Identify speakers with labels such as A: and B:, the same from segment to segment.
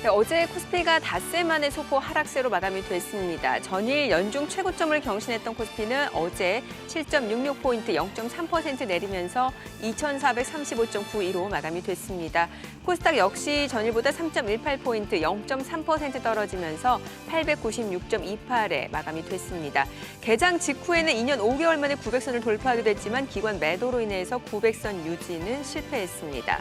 A: 네, 어제 코스피가 닷새 만에 소폭 하락세로 마감이 됐습니다. 전일 연중 최고점을 경신했던 코스피는 어제 7.66포인트 0.3% 내리면서 2,435.92로 마감이 됐습니다. 코스닥 역시 전일보다 3.18포인트 0.3% 떨어지면서 896.28에 마감이 됐습니다. 개장 직후에는 2년 5개월 만에 900선을 돌파하게 됐지만 기관 매도로 인해서 900선 유지는 실패했습니다.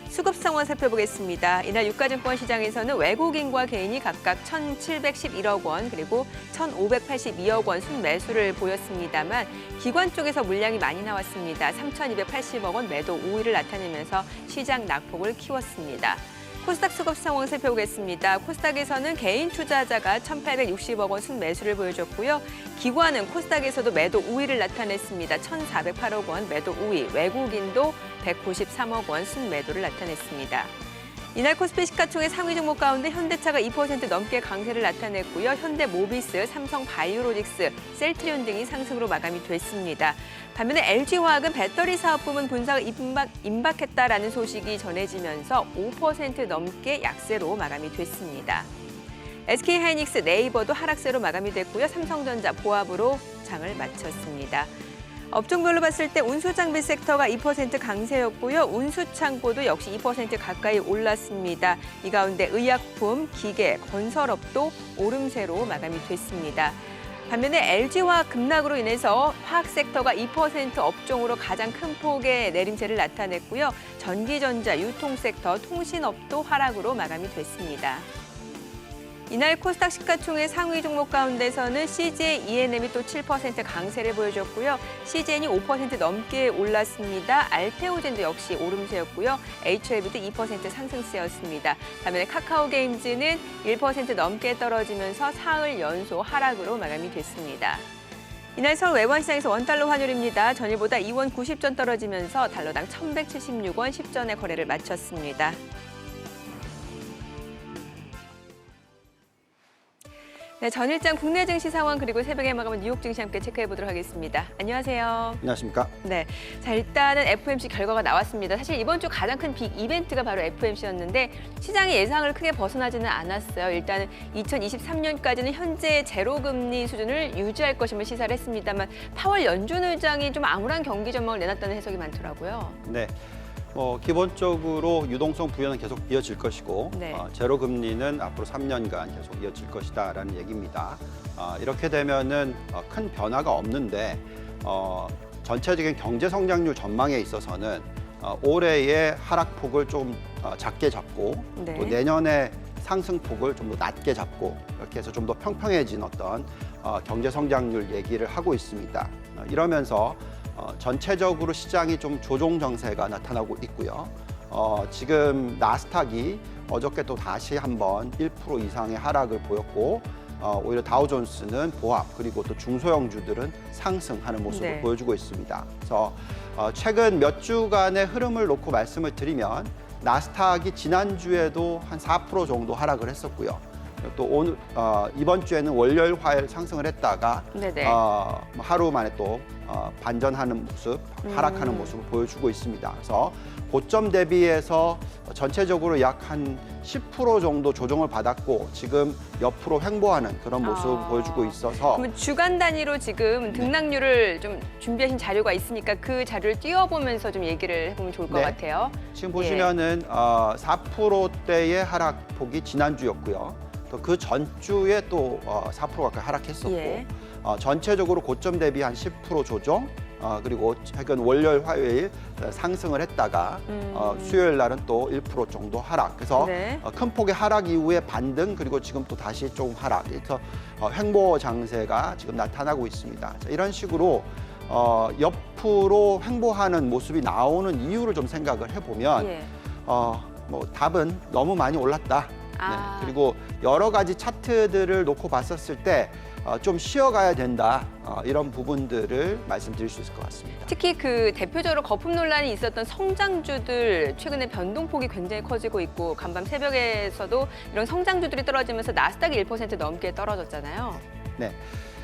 A: 수급 상황 살펴보겠습니다. 이날 유가증권 시장에서는 외국인과 개인이 각각 1,711억 원 그리고 1,582억 원 순매수를 보였습니다만 기관 쪽에서 물량이 많이 나왔습니다. 3,280억 원 매도 우위를 나타내면서 시장 낙폭을 키웠습니다. 코스닥 수급 상황 살펴보겠습니다. 코스닥에서는 개인 투자자가 1,860억 원 순매수를 보여줬고요. 기관은 코스닥에서도 매도 우위를 나타냈습니다. 1,408억 원 매도 우위, 외국인도 193억 원 순매도를 나타냈습니다. 이날 코스피 시가총액 상위 종목 가운데 현대차가 2% 넘게 강세를 나타냈고요. 현대모비스, 삼성바이오로직스, 셀트리온 등이 상승으로 마감이 됐습니다. 반면에 LG화학은 배터리 사업 부문 분사가 임박했다라는 소식이 전해지면서 5% 넘게 약세로 마감이 됐습니다. SK하이닉스, 네이버도 하락세로 마감이 됐고요. 삼성전자, 보합으로 장을 마쳤습니다. 업종별로 봤을 때 운수장비 섹터가 2% 강세였고요. 운수창고도 역시 2% 가까이 올랐습니다. 이 가운데 의약품, 기계, 건설업도 오름세로 마감이 됐습니다. 반면에 LG화학 급락으로 인해서 화학 섹터가 2% 업종으로 가장 큰 폭의 내림세를 나타냈고요. 전기전자, 유통 섹터, 통신업도 하락으로 마감이 됐습니다. 이날 코스닥 시가총액 상위 종목 가운데서는 CJ ENM이 또 7% 강세를 보여줬고요. CJN이 5% 넘게 올랐습니다. 알테오젠도 역시 오름세였고요. HLB도 2% 상승세였습니다. 반면에 카카오게임즈는 1% 넘게 떨어지면서 사흘 연속 하락으로 마감이 됐습니다. 이날 서울 외환시장에서 원달러 환율입니다. 전일보다 2원 90전 떨어지면서 달러당 1,176원 10전의 거래를 마쳤습니다. 네, 전일장 국내 증시 상황 그리고 새벽에 마감한 뉴욕 증시 함께 체크해 보도록 하겠습니다. 안녕하세요.
B: 안녕하십니까?
A: 네, 자 일단은 FOMC 결과가 나왔습니다. 사실 이번 주 가장 큰 빅 이벤트가 바로 FOMC였는데 시장의 예상을 크게 벗어나지는 않았어요. 일단은 2023년까지는 현재 제로 금리 수준을 유지할 것임을 시사를 했습니다만 파월 연준 의장이 좀 암울한 경기 전망을 내놨다는 해석이 많더라고요.
B: 네. 기본적으로 유동성 부여는 계속 이어질 것이고
A: 네.
B: 제로 금리는 앞으로 3년간 계속 이어질 것이다라는 얘기입니다. 이렇게 되면은 큰 변화가 없는데 전체적인 경제 성장률 전망에 있어서는 올해의 하락폭을 좀 작게 잡고
A: 네.
B: 또 내년에 상승폭을 좀 더 낮게 잡고 이렇게 해서 좀 더 평평해진 어떤 경제 성장률 얘기를 하고 있습니다. 이러면서 전체적으로 시장이 좀 조정 정세가 나타나고 있고요. 지금 나스닥이 어저께 또 다시 한번 1% 이상의 하락을 보였고 오히려 다우존스는 보합 그리고 또 중소형주들은 상승하는 모습을
A: 네.
B: 보여주고 있습니다. 그래서 최근 몇 주간의 흐름을 놓고 말씀을 드리면 나스닥이 지난주에도 한 4% 정도 하락을 했었고요. 또 오늘 이번 주에는 월요일, 화요일 상승을 했다가 하루 만에 또 반전하는 모습, 하락하는 모습을 보여주고 있습니다. 그래서 고점 대비해서 전체적으로 약 한 10% 정도 조정을 받았고 지금 옆으로 횡보하는 그런 모습을 보여주고 있어서
A: 그러면 주간 단위로 지금 등락률을 좀 준비하신 자료가 있으니까 그 자료를 띄워보면서 좀 얘기를 해보면 좋을 것 같아요.
B: 지금 보시면은 4%대의 하락폭이 지난주였고요. 또 그 전주에 또 4% 가까이 하락했었고 전체적으로 고점 대비 한 10% 조정 그리고 최근 월요일, 화요일 상승을 했다가 수요일 날은 또 1% 정도 하락. 그래서 큰 폭의 하락 이후에 반등 그리고 지금 또 다시 조금 하락. 그래서 횡보 장세가 지금 나타나고 있습니다. 자, 이런 식으로 옆으로 횡보하는 모습이 나오는 이유를 좀 생각을 해보면 답은 너무 많이 올랐다. 네, 그리고 여러 가지 차트들을 놓고 봤었을 때 좀 쉬어가야 된다. 이런 부분들을 말씀드릴 수 있을 것 같습니다.
A: 특히 그 대표적으로 거품 논란이 있었던 성장주들 최근에 변동폭이 굉장히 커지고 있고 간밤 새벽에서도 이런 성장주들이 떨어지면서 나스닥이 1% 넘게 떨어졌잖아요.
B: 네.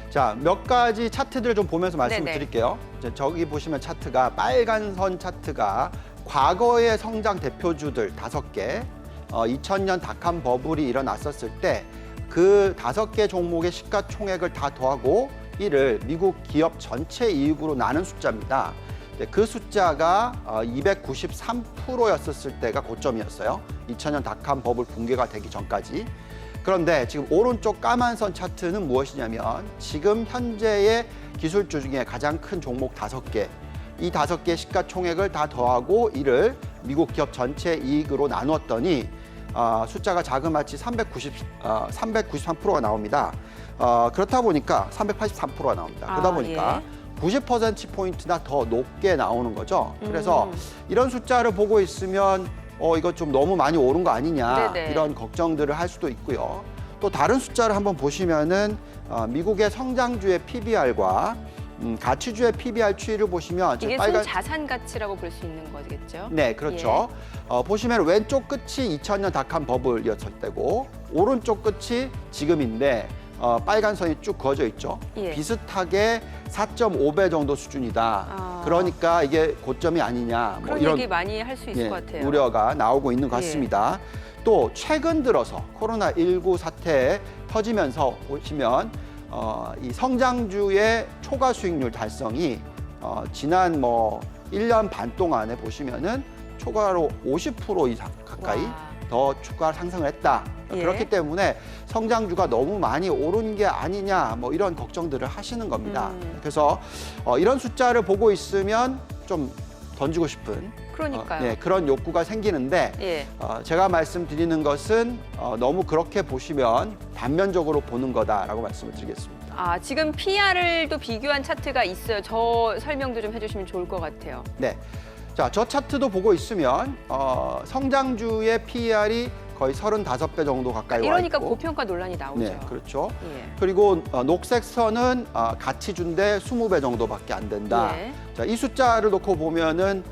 B: 자, 몇 가지 차트들을 좀 보면서 말씀을
A: 네네.
B: 드릴게요. 저기 보시면 차트가 빨간 선 차트가 과거의 성장 대표주들 5개, 2000년 닷컴 버블이 일어났었을 때 그 5개 종목의 시가총액을 다 더하고 이를 미국 기업 전체 이익으로 나눈 숫자입니다. 그 숫자가 293%였었을 때가 고점이었어요. 2000년 닷컴 버블 붕괴가 되기 전까지. 그런데 지금 오른쪽 까만 선 차트는 무엇이냐면 지금 현재의 기술주 중에 가장 큰 종목 5개, 이 5개의 시가총액을 다 더하고 이를 미국 기업 전체 이익으로 나누었더니 숫자가 자그마치 393%가 나옵니다. 그렇다 보니까 383%가 나옵니다. 그러다 보니까
A: 예.
B: 90%포인트나 더 높게 나오는 거죠. 그래서 이런 숫자를 보고 있으면 이거 좀 너무 많이 오른 거 아니냐
A: 네네.
B: 이런 걱정들을 할 수도 있고요. 또 다른 숫자를 한번 보시면은 미국의 성장주의 PBR과 가치주의 PBR 추이를 보시면
A: 이게
B: 빨간
A: 손자산 가치라고 볼 수 있는 거겠죠?
B: 네, 그렇죠. 보시면 왼쪽 끝이 2000년 닷컴 버블이었을 때고 오른쪽 끝이 지금인데 빨간 선이 쭉 그어져 있죠.
A: 예.
B: 비슷하게 4.5배 정도 수준이다. 그러니까 이게 고점이 아니냐.
A: 그런
B: 이런
A: 얘기 많이 할 수 있을
B: 예,
A: 것 같아요.
B: 우려가 나오고 있는 것 같습니다. 또 최근 들어서 코로나19 사태 터지면서 보시면 이 성장주의 초과 수익률 달성이 지난 1년 반 동안에 보시면은 초과로 50% 이상 가까이
A: 와.
B: 더 추가 상승을 했다.
A: 예.
B: 그렇기 때문에 성장주가 너무 많이 오른 게 아니냐 이런 걱정들을 하시는 겁니다. 그래서 이런 숫자를 보고 있으면 좀 던지고 싶은
A: 그러니까요.
B: 그런 욕구가 생기는데
A: 예.
B: 제가 말씀드리는 것은 너무 그렇게 보시면 단면적으로 보는 거다라고 말씀을 드리겠습니다.
A: 지금 PR을도 비교한 차트가 있어요. 저 설명도 좀 해주시면 좋을 것 같아요.
B: 네. 자, 저 차트도 보고 있으면 성장주의 PER이 거의 35배 정도 가까이 와 있고.
A: 이러니까 고평가 논란이 나오죠.
B: 네, 그렇죠.
A: 예.
B: 그리고 녹색 선은 가치주인데 20배 정도밖에 안 된다.
A: 예.
B: 자, 이 숫자를 놓고 보면은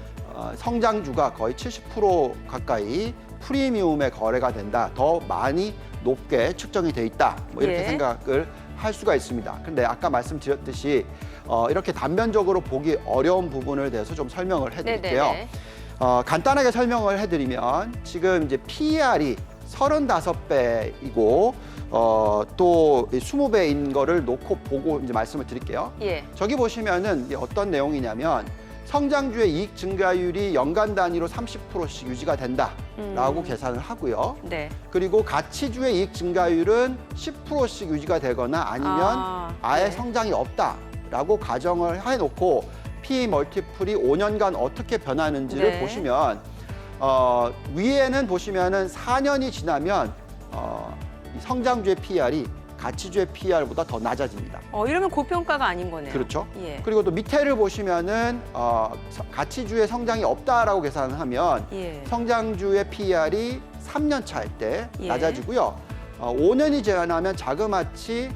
B: 성장주가 거의 70% 가까이 프리미엄에 거래가 된다. 더 많이 높게 측정이 돼 있다. 이렇게
A: 예.
B: 생각을 할 수가 있습니다. 그런데 아까 말씀드렸듯이 이렇게 단면적으로 보기 어려운 부분을 대해서 좀 설명을 해드릴게요.
A: 네네네.
B: 간단하게 설명을 해드리면 지금 이제 PER이 35배이고 또 20배인 거를 놓고 보고 이제 말씀을 드릴게요.
A: 예.
B: 저기 보시면은 이게 어떤 내용이냐면 성장주의 이익 증가율이 연간 단위로 30%씩 유지가 된다라고 계산을 하고요.
A: 네.
B: 그리고 가치주의 이익 증가율은 10%씩 유지가 되거나 아니면 아예
A: 네.
B: 성장이 없다라고 가정을 해놓고 P 멀티플이 5년간 어떻게 변하는지를
A: 네.
B: 보시면 위에는 보시면은 4년이 지나면 이 성장주의 PER이 가치주의 PER보다 더 낮아집니다.
A: 이러면 고평가가 아닌 거네요.
B: 그렇죠.
A: 예.
B: 그리고 또 밑에를 보시면은 가치주의 성장이 없다라고 계산을 하면
A: 예.
B: 성장주의 PER이 3년 차일 때
A: 예.
B: 낮아지고요. 5년이 지나면 자그마치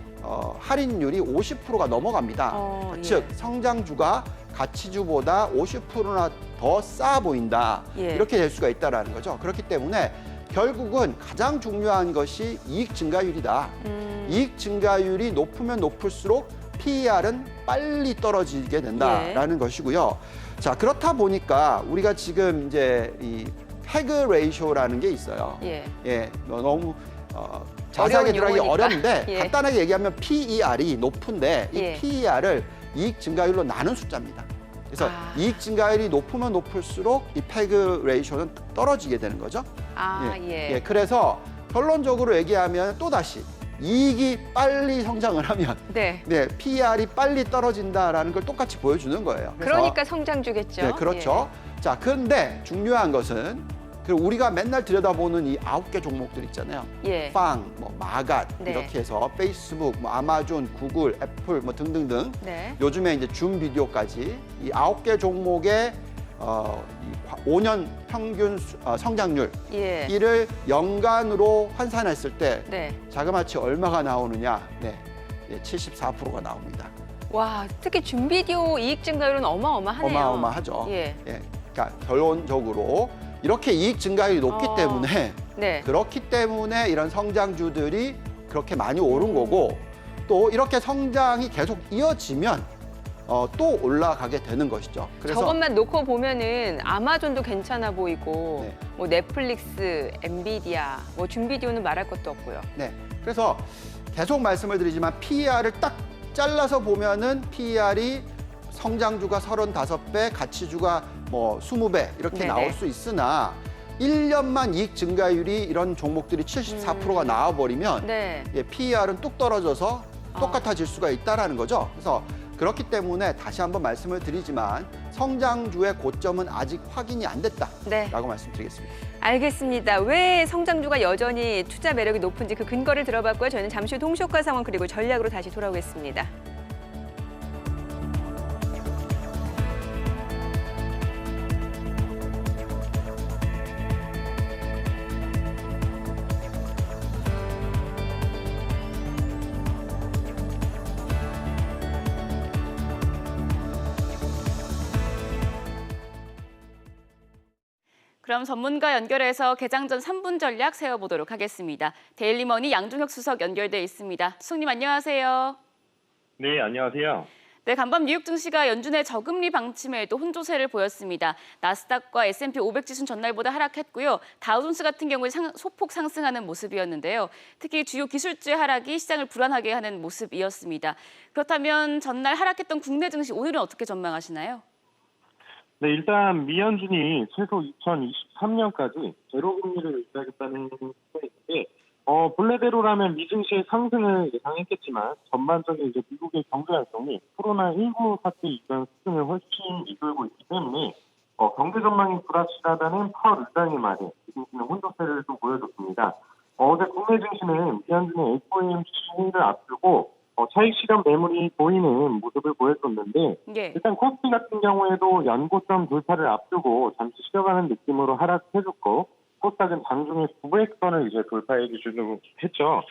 B: 할인율이 50%가 넘어갑니다. 즉 성장주가 가치주보다 50%나 더 싸 보인다.
A: 예.
B: 이렇게 될 수가 있다라는 거죠. 그렇기 때문에 결국은 가장 중요한 것이 이익 증가율이다. 이익 증가율이 높으면 높을수록 PER은 빨리 떨어지게 된다라는 것이고요. 자, 그렇다 보니까 우리가 지금 이제 이 패그 레이쇼라는 게 있어요.
A: 예.
B: 너무 자세하게 들어가기
A: 용어니까.
B: 어려운데
A: 예.
B: 간단하게 얘기하면 PER이 높은데 이
A: 예.
B: PER을 이익 증가율로 나눈 숫자입니다. 그래서 이익 증가율이 높으면 높을수록 이 패그 레이쇼는 떨어지게 되는 거죠.
A: 예.
B: 그래서 결론적으로 얘기하면 또다시 이익이 빨리 성장을 하면
A: 네.
B: PER이 빨리 떨어진다라는 걸 똑같이 보여주는 거예요. 그래서
A: 그러니까 성장주겠죠.
B: 네, 그렇죠. 자, 그런데 중요한 것은 우리가 맨날 들여다보는 이 9개 종목들 있잖아요.
A: 예.
B: 빵, 마갓
A: 네.
B: 이렇게 해서 페이스북, 아마존, 구글, 애플 등등등.
A: 네.
B: 요즘에 이제 줌 비디오까지 이 9개 종목의 5년 평균 성장률
A: 예.
B: 이를 연간으로 환산했을 때
A: 네.
B: 자그마치 얼마가 나오느냐? 74%가 나옵니다.
A: 와, 특히 줌비디오 이익 증가율은 어마어마하네요.
B: 어마어마하죠.
A: 예.
B: 그러니까 결론적으로 이렇게 이익 증가율이 높기 때문에
A: 네.
B: 그렇기 때문에 이런 성장주들이 그렇게 많이 오른 거고 또 이렇게 성장이 계속 이어지면 또 올라가게 되는 것이죠. 그래서
A: 저것만 놓고 보면은 아마존도 괜찮아 보이고
B: 네.
A: 뭐 넷플릭스, 엔비디아, 뭐 중비디오는 말할 것도 없고요.
B: 네. 그래서 계속 말씀을 드리지만 PER을 딱 잘라서 보면은 PER이 성장주가 35배, 가치주가 뭐 20배 이렇게
A: 네네.
B: 나올 수 있으나 1년만 이익 증가율이 이런 종목들이 74%가 나와버리면
A: 네.
B: PER은 뚝 떨어져서 똑같아질 수가 있다라는 거죠. 그래서 그렇기 때문에 다시 한번 말씀을 드리지만 성장주의 고점은 아직 확인이 안 됐다라고
A: 네.
B: 말씀드리겠습니다.
A: 알겠습니다. 왜 성장주가 여전히 투자 매력이 높은지 그 근거를 들어봤고요. 저희는 잠시 후 동시효과 상황 그리고 전략으로 다시 돌아오겠습니다.
C: 그럼 전문가 연결해서 개장 전 3분 전략 세워보도록 하겠습니다. 데일리머니 양종혁 수석 연결돼 있습니다. 수석님 안녕하세요.
D: 네, 안녕하세요.
C: 네, 간밤 뉴욕 증시가 연준의 저금리 방침에도 혼조세를 보였습니다. 나스닥과 S&P 500 지수는 전날보다 하락했고요. 다우존스 같은 경우에 소폭 상승하는 모습이었는데요. 특히 주요 기술주의 하락이 시장을 불안하게 하는 모습이었습니다. 그렇다면 전날 하락했던 국내 증시 오늘은 어떻게 전망하시나요?
D: 네, 일단 미연준이 최소 2023년까지 제로금리를 유지하겠다는 뜻인데, 본래대로라면 미증시의 상승을 예상했겠지만 전반적인 이제 미국의 경제 활동이 코로나19 사태 이전 수준을 훨씬 이끌고 있기 때문에 경제 전망이 불확실하다는 파월 의장의 말에 미증시는 혼조세를 또 보여줬습니다. 어제 국내 증시는 미연준의 FOMC 회의를 앞두고 차익 실현 매물이 보이는 모습을 보였었는데
C: 예.
D: 일단 코스피 같은 경우에도 연고점 돌파를 앞두고 잠시 쉬어가는 느낌으로 하락해줬고 코스닥은 장중에 900선을 이제 돌파해 기준으로 했죠.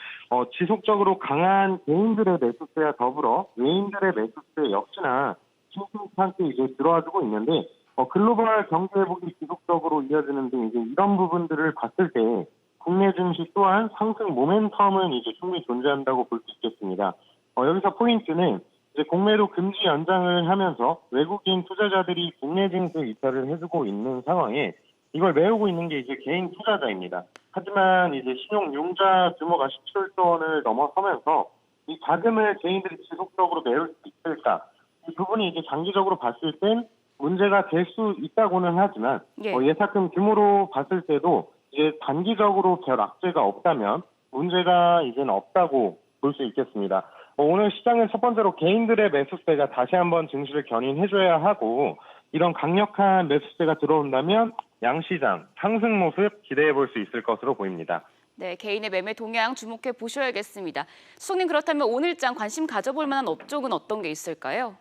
D: 지속적으로 강한 개인들의 매수세와 더불어 외인들의 매수세 역시나 심심찮게 이제 들어와주고 있는데 글로벌 경제 회복이 지속적으로 이어지는 등 이제 이런 부분들을 봤을 때 국내 증시 또한 상승 모멘텀은 이제 충분히 존재한다고 볼 수 있겠습니다. 여기서 포인트는 이제 공매도 금지 연장을 하면서 외국인 투자자들이 국내 증시에 입찰을 해주고 있는 상황에 이걸 메우고 있는 게 이제 개인 투자자입니다. 하지만 이제 신용 융자 규모가 17조 원을 넘어서면서 이 자금을 개인들이 지속적으로 메울 수 있을까? 이 부분이 이제 장기적으로 봤을 땐 문제가 될 수 있다고는 하지만
C: 예.
D: 예탁금 규모로 봤을 때도 이제 단기적으로 별 악재가 없다면 문제가 이제는 없다고 볼 수 있겠습니다. 오늘 시장은 첫 번째로 개인들의 매수세가 다시 한번 증시를 견인해줘야 하고 이런 강력한 매수세가 들어온다면 양시장 상승 모습 기대해 볼 수 있을 것으로 보입니다.
C: 네, 개인의 매매 동향 주목해 보셔야겠습니다. 수석님 그렇다면 오늘장 관심 가져볼 만한 업종은 어떤 게 있을까요?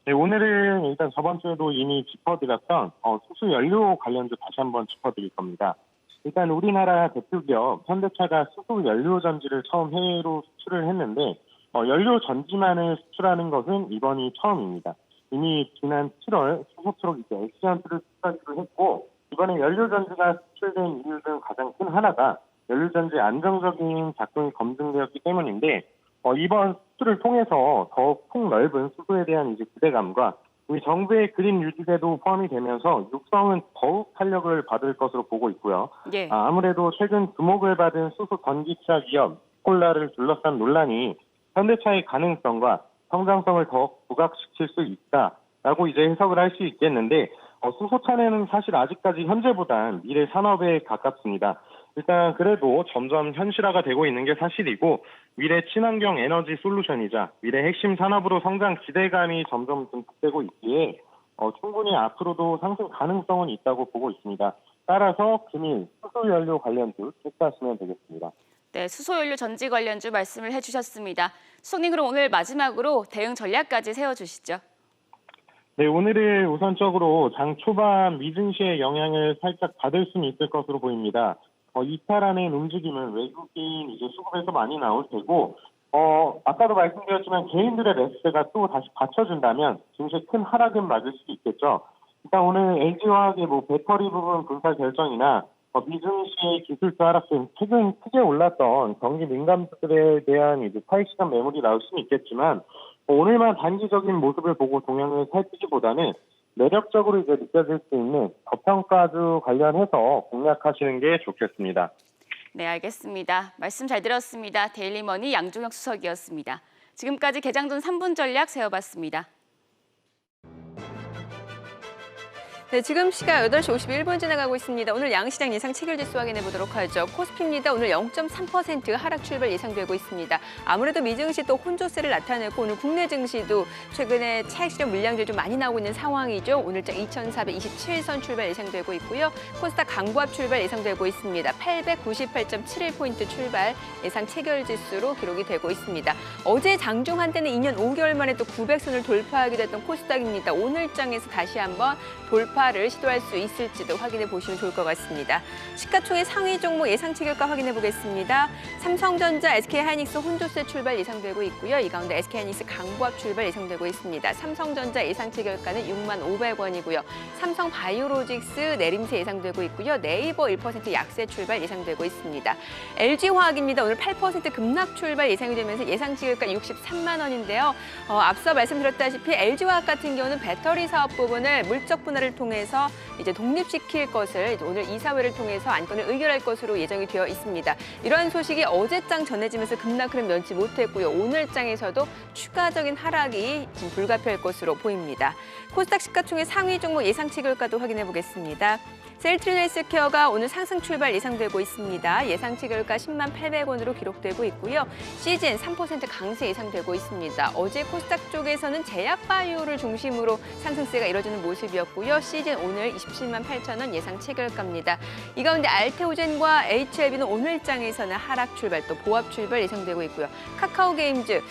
D: 네, 오늘은 일단 저번 주에도 이미 짚어드렸던 수소 연료 관련주 다시 한번 짚어드릴 겁니다. 일단 우리나라 대표 기업 현대차가 수소 연료 전지를 처음 해외로 수출을 했는데 연료 전지만을 수출하는 것은 이번이 처음입니다. 이미 지난 7월 수소 트럭 이제 엑시언트를 수출하기로 했고 이번에 연료 전지가 수출된 이유 중 가장 큰 하나가 연료 전지 안정적인 작동이 검증되었기 때문인데 이번 수출을 통해서 더욱 폭넓은 수소에 대한 이제 기대감과 우리 정부의 그린 유지제도 포함이 되면서 육성은 더욱 탄력을 받을 것으로 보고 있고요.
C: 예.
D: 아무래도 최근 주목을 받은 수소 전기차 기업 콜라를 둘러싼 논란이 현대차의 가능성과 성장성을 더욱 부각시킬 수 있다라고 이제 해석을 할 수 있겠는데 수소차는 사실 아직까지 현재보단 미래 산업에 가깝습니다. 일단 그래도 점점 현실화가 되고 있는 게 사실이고 미래 친환경 에너지 솔루션이자 미래 핵심 산업으로 성장 기대감이 점점 증폭되고 있기에 충분히 앞으로도 상승 가능성은 있다고 보고 있습니다. 따라서 금일 수소연료 관련주 체크하시면 되겠습니다.
C: 네, 수소연료 전지 관련주 말씀을 해주셨습니다. 수석님 그럼 오늘 마지막으로 대응 전략까지 세워주시죠.
D: 네, 오늘은 우선적으로 장 초반 미증시의 영향을 살짝 받을 수는 있을 것으로 보입니다. 이탈하는 움직임은 외국인 이제 수급에서 많이 나올 테고, 아까도 말씀드렸지만 개인들의 매수세가 또 다시 받쳐준다면 증시에 큰 하락은 맞을 수도 있겠죠. 일단 오늘 LG화학의 배터리 부분 분할 결정이나 미증시의 기술주 하락 등 최근 크게 올랐던 경기 민감주들에 대한 이제 차익 시간 매물이 나올 수는 있겠지만 오늘만 단기적인 모습을 보고 동향을 살피기보다는 매력적으로 이제 느껴질 수 있는 저평가주 관련해서 공략하시는 게 좋겠습니다.
C: 네, 알겠습니다. 말씀 잘 들었습니다. 데일리머니 양종혁 수석이었습니다. 지금까지 개장 전 3분 전략 세워봤습니다.
A: 네, 지금 시각 8시 51분 지나가고 있습니다. 오늘 양시장 예상 체결지수 확인해 보도록 하죠. 코스피입니다. 오늘 0.3% 하락 출발 예상되고 있습니다. 아무래도 미증시 또 혼조세를 나타내고 오늘 국내 증시도 최근에 차익 실현 물량들이 좀 많이 나오고 있는 상황이죠. 오늘장 2,427선 출발 예상되고 있고요. 코스닥 강보합 출발 예상되고 있습니다. 898.71포인트 출발 예상 체결지수로 기록이 되고 있습니다. 어제 장중 한때는 2년 5개월 만에 또 900선을 돌파하게 됐던 코스닥입니다. 오늘장에서 다시 한번 돌파를 시도할 수 있을지도 확인해 보시면 좋을 것 같습니다. 시가총액 상위 종목 예상 체결가 확인해 보겠습니다. 삼성전자, SK하이닉스 혼조세 출발 예상되고 있고요. 이 가운데 SK하이닉스 강보합 출발 예상되고 있습니다. 삼성전자 예상 체결가는 6,500원이고요. 삼성바이오로직스 내림세 예상되고 있고요. 네이버 1% 약세 출발 예상되고 있습니다. LG화학입니다. 오늘 8% 급락 출발 예상이 되면서 예상 체결가 63만 원인데요. 앞서 말씀드렸다시피 LG화학 같은 경우는 배터리 사업 부분을 물적 분할을 통해서 이제 독립시킬 것을 이제 오늘 이사회를 통해서 안건을 의결할 것으로 예정이 되어 있습니다. 이러한 소식이 어제장 전해지면서 급락 흐름 면치 못했고요. 오늘장에서도 추가적인 하락이 지금 불가피할 것으로 보입니다. 코스닥 시가총액 상위 종목 예상 체결가도 확인해 보겠습니다. 셀트리온 헬스케어가 오늘 상승 출발 예상되고 있습니다. 예상 체결가 10만 800원으로 기록되고 있고요. 시즌 3% 강세 예상되고 있습니다. 어제 코스닥 쪽에서는 제약바이오를 중심으로 상승세가 이뤄지는 모습이었고요. 시즌 오늘 27만 8천 원 예상 체결가입니다. 이 가운데 알테오젠과 HLB는 오늘장에서는 하락 출발 또 보합 출발 예상되고 있고요. 카카오게임즈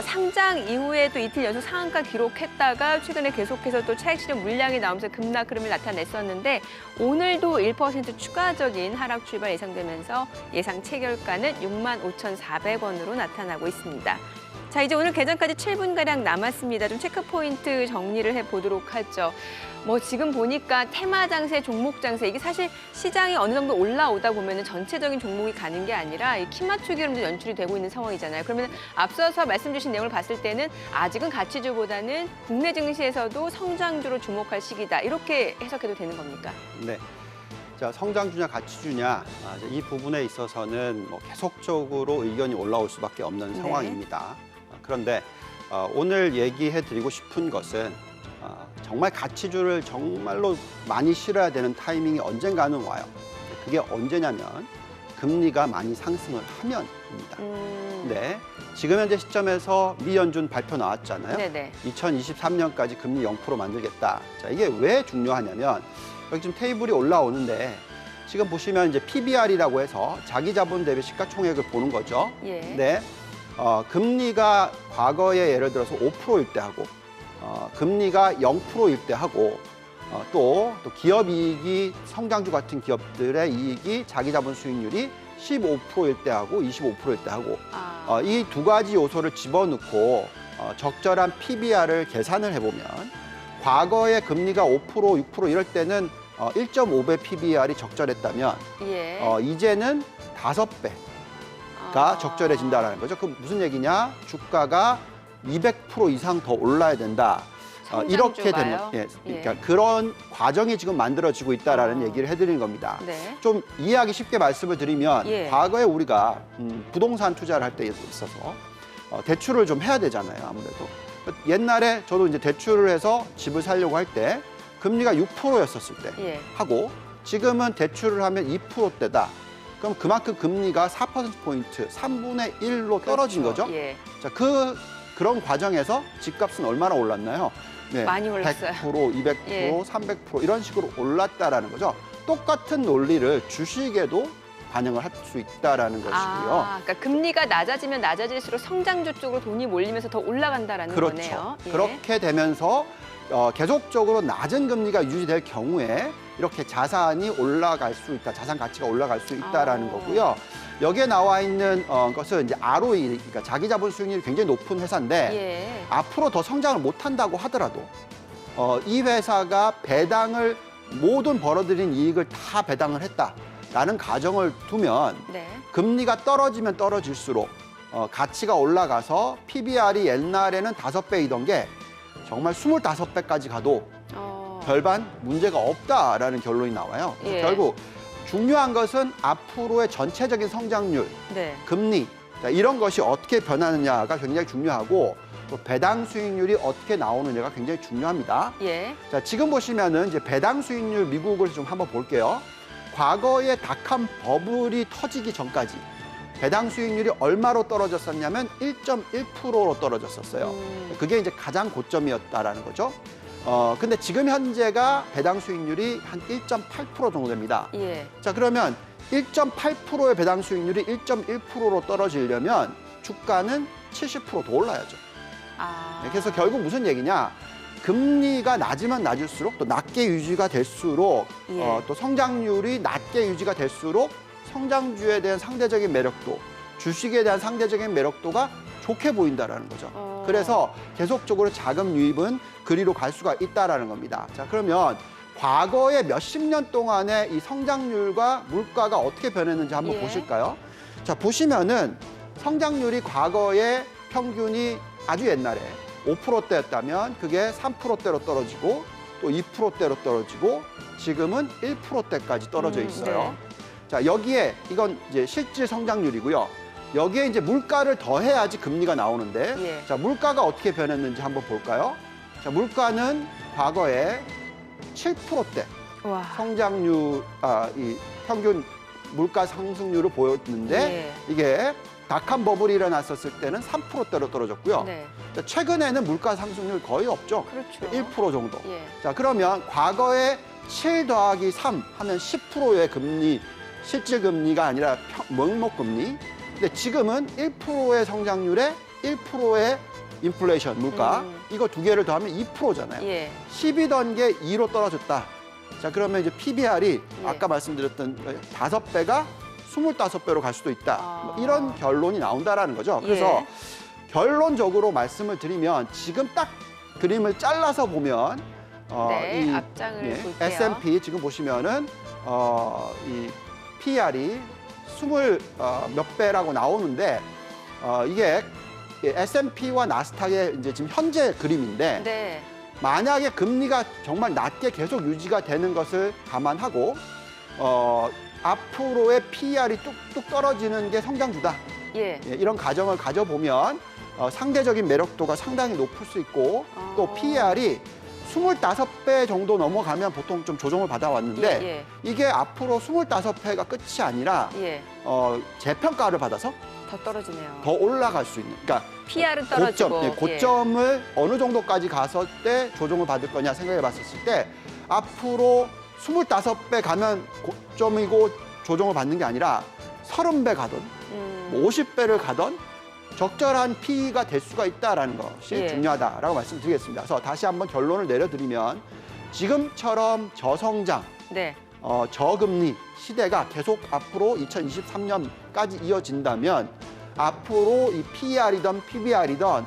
A: 상장 이후에 또 이틀 연속 상한가 기록했다가 최근에 계속해서 또 차익 실현 물량이 나오면서 급락 흐름을 나타냈었는데 오늘도 1% 추가적인 하락 출발 예상되면서 예상 체결가는 65,400원으로 나타나고 있습니다. 자, 이제 오늘 개장까지 7분가량 남았습니다. 좀 체크 포인트 정리를 해보도록 하죠. 지금 보니까 테마 장세, 종목 장세, 이게 사실 시장이 어느 정도 올라오다 보면 전체적인 종목이 가는 게 아니라 이 키 맞추기 흐름도 연출이 되고 있는 상황이잖아요. 그러면 앞서서 말씀 주신 내용을 봤을 때는 아직은 가치주보다는 국내 증시에서도 성장주로 주목할 시기다. 이렇게 해석해도 되는 겁니까?
B: 네. 자, 성장주냐 가치주냐 이 부분에 있어서는 계속적으로 의견이 올라올 수밖에 없는
A: 네.
B: 상황입니다. 그런데 오늘 얘기해드리고 싶은 것은 정말 가치주를 정말로 많이 실어야 되는 타이밍이 언젠가는 와요. 그게 언제냐면 금리가 많이 상승을 하면입니다. 네, 지금 현재 시점에서 미 연준 발표 나왔잖아요.
A: 네네.
B: 2023년까지 금리 0% 만들겠다. 자, 이게 왜 중요하냐면 여기 지금 테이블이 올라오는데 지금 보시면 이제 PBR이라고 해서 자기 자본 대비 시가총액을 보는 거죠.
A: 예.
B: 네, 금리가 과거에 예를 들어서 5%일 때 하고 금리가 0%일 때 하고 또 기업 이익이 성장주 같은 기업들의 이익이 자기 자본 수익률이 15%일 때 하고 25%일 때 하고 이 두 가지 요소를 집어넣고 적절한 PBR을 계산을 해보면 과거에 금리가 5%, 6% 이럴 때는 1.5배 PBR이 적절했다면
A: 예.
B: 이제는 5배가 적절해진다는 거죠. 그 무슨 얘기냐? 주가가 200% 이상 더 올라야 된다. 이렇게 되는, 그러니까 그런 과정이 지금 만들어지고 있다라는 얘기를 해드리는 겁니다.
A: 네.
B: 좀 이해하기 쉽게 말씀을 드리면 과거에 우리가 부동산 투자를 할 때 있어서 대출을 좀 해야 되잖아요, 아무래도. 옛날에 저도 이제 대출을 해서 집을 사려고 할 때 금리가 6%였었을 때 하고 지금은 대출을 하면 2%대다. 그럼 그만큼 금리가 4%포인트, 3분의 1로 떨어진 거죠. 자, 그런 과정에서 집값은 얼마나 올랐나요? 네,
A: 많이 올랐어요.
B: 100%, 200%, 300% 이런 식으로 올랐다라는 거죠. 똑같은 논리를 주식에도 반영을 할 수 있다라는 것이고요.
A: 그러니까 금리가 낮아지면 낮아질수록 성장주 쪽으로 돈이 몰리면서 더 올라간다라는 거네요.
B: 그렇죠. 그렇게 되면서 계속적으로 낮은 금리가 유지될 경우에 이렇게 자산이 올라갈 수 있다, 자산 가치가 올라갈 수 있다라는 거고요. 여기에 나와 있는 것은 이제 ROE, 그러니까 자기 자본 수익률이 굉장히 높은 회사인데 앞으로 더 성장을 못한다고 하더라도 이 회사가 배당을 모든 벌어들인 이익을 다 배당을 했다라는 가정을 두면 금리가 떨어지면 떨어질수록 가치가 올라가서 PBR이 옛날에는 5배이던 게 정말 25배까지 가도 별반 문제가 없다라는 결론이 나와요.
A: 예.
B: 결국 중요한 것은 앞으로의 전체적인 성장률,
A: 네.
B: 금리 이런 것이 어떻게 변하느냐가 굉장히 중요하고 또 배당 수익률이 어떻게 나오느냐가 굉장히 중요합니다.
A: 예.
B: 자, 지금 보시면은 이제 배당 수익률 미국을 좀 한번 볼게요. 과거에 닷컴 버블이 터지기 전까지 배당 수익률이 얼마로 떨어졌었냐면 1.1%로 떨어졌었어요. 그게 이제 가장 고점이었다라는 거죠. 근데 지금 현재가 배당 수익률이 한 1.8% 정도 됩니다.
A: 예.
B: 자, 그러면 1.8%의 배당 수익률이 1.1%로 떨어지려면 주가는 70% 더 올라야죠. 그래서 결국 무슨 얘기냐? 금리가 낮으면 낮을수록 또 낮게 유지가 될수록
A: 예.
B: 또 성장률이 낮게 유지가 될수록 성장주에 대한 상대적인 매력도, 주식에 대한 상대적인 매력도가 좋게 보인다라는 거죠. 그래서 계속적으로 자금 유입은 그리로 갈 수가 있다라는 겁니다. 자, 그러면 과거에 몇십 년 동안의 이 성장률과 물가가 어떻게 변했는지 한번
A: 예.
B: 보실까요? 자, 보시면은 성장률이 과거에 평균이 아주 옛날에 5%대였다면 그게 3%대로 떨어지고 또 2%대로 떨어지고 지금은 1%대까지 떨어져 있어요.
A: 네.
B: 자, 여기에 이건 이제 실질 성장률이고요. 여기에 이제 물가를 더해야지 금리가 나오는데
A: 예.
B: 자, 물가가 어떻게 변했는지 한번 볼까요? 자, 물가는 과거에 7%대
A: 와.
B: 성장률, 이 평균 물가 상승률을 보였는데
A: 예.
B: 이게 닷컴 버블이 일어났었을 때는 3%대로 떨어졌고요.
A: 네.
B: 자, 최근에는 물가 상승률 거의 없죠.
A: 그렇죠.
B: 1% 정도.
A: 예.
B: 자, 그러면 과거에 7 더하기 3 하면 10%의 금리, 실질 금리가 아니라 명목 금리. 근데 지금은 1%의 성장률에 1%의 인플레이션, 물가. 이거 두 개를 더하면 2%잖아요.
A: 예.
B: 10이던 게 2로 떨어졌다. 자, 그러면 이제 PBR이
A: 예.
B: 아까 말씀드렸던 5배가 25배로 갈 수도 있다. 뭐 이런 결론이 나온다라는 거죠. 그래서
A: 예.
B: 결론적으로 말씀을 드리면 지금 딱 그림을 잘라서 보면
A: 네,
B: 이
A: 앞장을 볼게요.
B: S&P 지금 보시면은 이 PR이 20몇 배라고 나오는데 이게 S&P와 나스닥의 이제 지금 현재 그림인데
A: 네.
B: 만약에 금리가 정말 낮게 계속 유지가 되는 것을 감안하고 앞으로의 PER이 뚝뚝 떨어지는 게 성장주다.
A: 예.
B: 예, 이런 가정을 가져보면 상대적인 매력도가 상당히 높을 수 있고 또 PER이 25배 정도 넘어가면 보통 좀 조정을 받아왔는데
A: 예.
B: 이게 앞으로 25배가 끝이 아니라
A: 예.
B: 재평가를 받아서
A: 더 떨어지네요.
B: 더 올라갈 수 있는 그러니까
A: PR은 떨어지고.
B: 고점을 어느 정도까지 갔을 때 조정을 받을 거냐 생각해 봤었을 때 앞으로 25배 가면 고점이고 조정을 받는 게 아니라 30배 가든 뭐 50배를 가든 적절한 PE가 될 수가 있다는 것이
A: 예.
B: 중요하다라고 말씀드리겠습니다. 그래서 다시 한번 결론을 내려드리면 지금처럼 저성장,
A: 네.
B: 저금리 시대가 계속 앞으로 2023년까지 이어진다면 앞으로 이 PER이든 PBR이든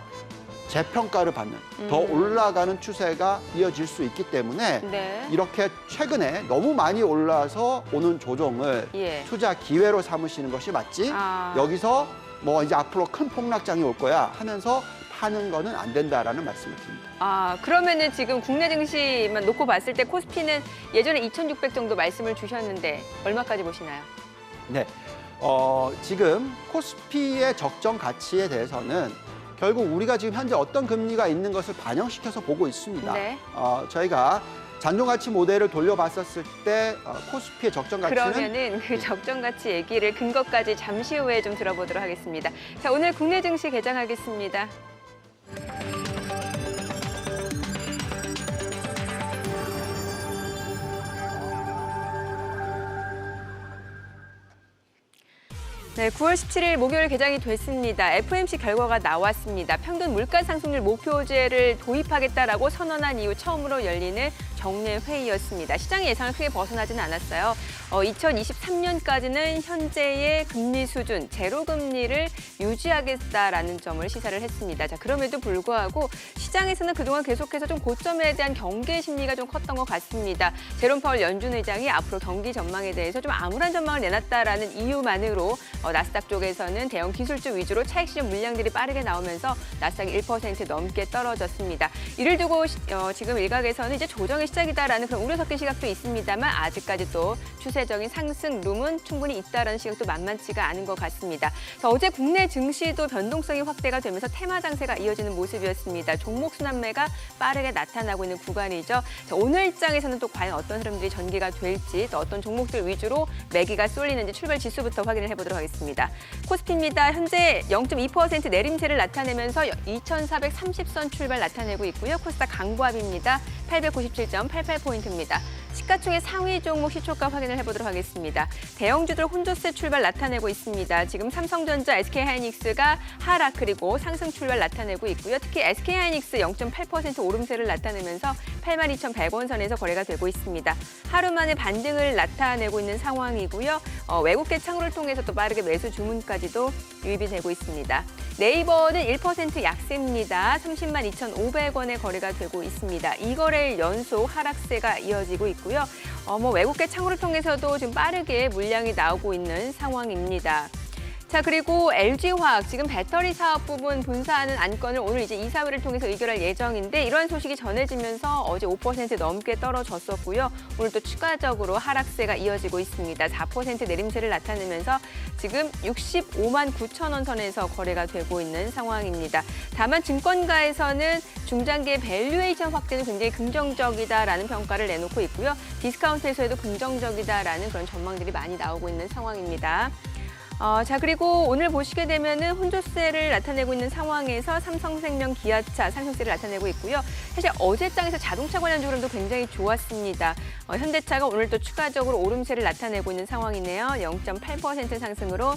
B: 재평가를 받는 더 올라가는 추세가 이어질 수 있기 때문에
A: 네.
B: 이렇게 최근에 너무 많이 올라서 오는 조정을
A: 예.
B: 투자 기회로 삼으시는 것이 맞지 여기서 뭐 이제 앞으로 큰 폭락장이 올 거야 하면서 파는 거는 안 된다라는 말씀을 드립니다.
A: 그러면은 지금 국내 증시만 놓고 봤을 때 코스피는 예전에 2,600 정도 말씀을 주셨는데 얼마까지 보시나요?
B: 네, 지금 코스피의 적정 가치에 대해서는 결국 우리가 지금 현재 어떤 금리가 있는 것을 반영시켜서 보고 있습니다.
A: 네.
B: 저희가 잔존가치 모델을 돌려봤었을 때 코스피의 적정 가치는
A: 그러면은 그 적정 가치 얘기를 근거까지 잠시 후에 좀 들어보도록 하겠습니다. 자, 오늘 국내 증시 개장하겠습니다. 네, 9월 17일 목요일 개장이 됐습니다. FOMC 결과가 나왔습니다. 평균 물가 상승률 목표제를 도입하겠다라고 선언한 이후 처음으로 열리는 정례 회의였습니다. 시장의 예상을 크게 벗어나지는 않았어요. 2023년까지는 현재의 금리 수준, 제로 금리를 유지하겠다라는 점을 시사를 했습니다. 자, 그럼에도 불구하고 시장에서는 그동안 계속해서 좀 고점에 대한 경계 심리가 좀 컸던 것 같습니다. 제롬 파월 연준 의장이 앞으로 경기 전망에 대해서 좀 암울한 전망을 내놨다라는 이유만으로 나스닥 쪽에서는 대형 기술주 위주로 차익 실현 물량들이 빠르게 나오면서 나스닥이 1% 넘게 떨어졌습니다. 이를 두고 지금 일각에서는 이제 조정의 시작이다라는 그런 우려 섞인 시각도 있습니다만 아직까지 또 추세적인 상승 룸은 충분히 있다라는 시각도 만만치가 않은 것 같습니다. 자, 어제 국내 증시도 변동성이 확대가 되면서 테마 장세가 이어지는 모습이었습니다. 종목 순환매가 빠르게 나타나고 있는 구간이죠. 자, 오늘 일장에서는 또 과연 어떤 흐름들이 전개가 될지 또 어떤 종목들 위주로 매기가 쏠리는지 출발 지수부터 확인을 해보도록 하겠습니다. 코스피입니다. 현재 0.2% 내림세를 나타내면서 2,430선 출발 나타내고 있고요. 코스닥 강보합입니다. 897.88포인트입니다. 시가총액 상위 종목 시초가 확인을 해보도록 하겠습니다. 대형주들 혼조세 출발 나타내고 있습니다. 지금 삼성전자, SK하이닉스가 하락 그리고 상승 출발 나타내고 있고요. 특히 SK하이닉스 0.8% 오름세를 나타내면서 82,100원 선에서 거래가 되고 있습니다. 하루 만에 반등을 나타내고 있는 상황이고요. 외국계 창구를 통해서 또 빠르게 매수 주문까지도 유입이 되고 있습니다. 네이버는 1% 약세입니다. 30만 2,500원에 거래가 되고 있습니다. 2거래일 연속 하락세가 이어지고 있고요. 외국계 창구를 통해서도 지금 빠르게 물량이 나오고 있는 상황입니다. 자, 그리고 LG화학 지금 배터리 사업 부분 분사하는 안건을 오늘 이제 이사회를 통해서 의결할 예정인데 이러한 소식이 전해지면서 어제 5% 넘게 떨어졌었고요. 오늘 또 추가적으로 하락세가 이어지고 있습니다. 4% 내림세를 나타내면서 지금 65만 9천 원 선에서 거래가 되고 있는 상황입니다. 다만 증권가에서는 중장기의 밸류에이션 확대는 굉장히 긍정적이다라는 평가를 내놓고 있고요. 디스카운트에서도 긍정적이다라는 그런 전망들이 많이 나오고 있는 상황입니다. 자, 그리고 오늘 보시게 되면은 혼조세를 나타내고 있는 상황에서 삼성생명, 기아차 상승세를 나타내고 있고요. 사실 어제장에서 자동차 관련 흐름도 굉장히 좋았습니다. 현대차가 오늘 또 추가적으로 오름세를 나타내고 있는 상황이네요. 0.8% 상승으로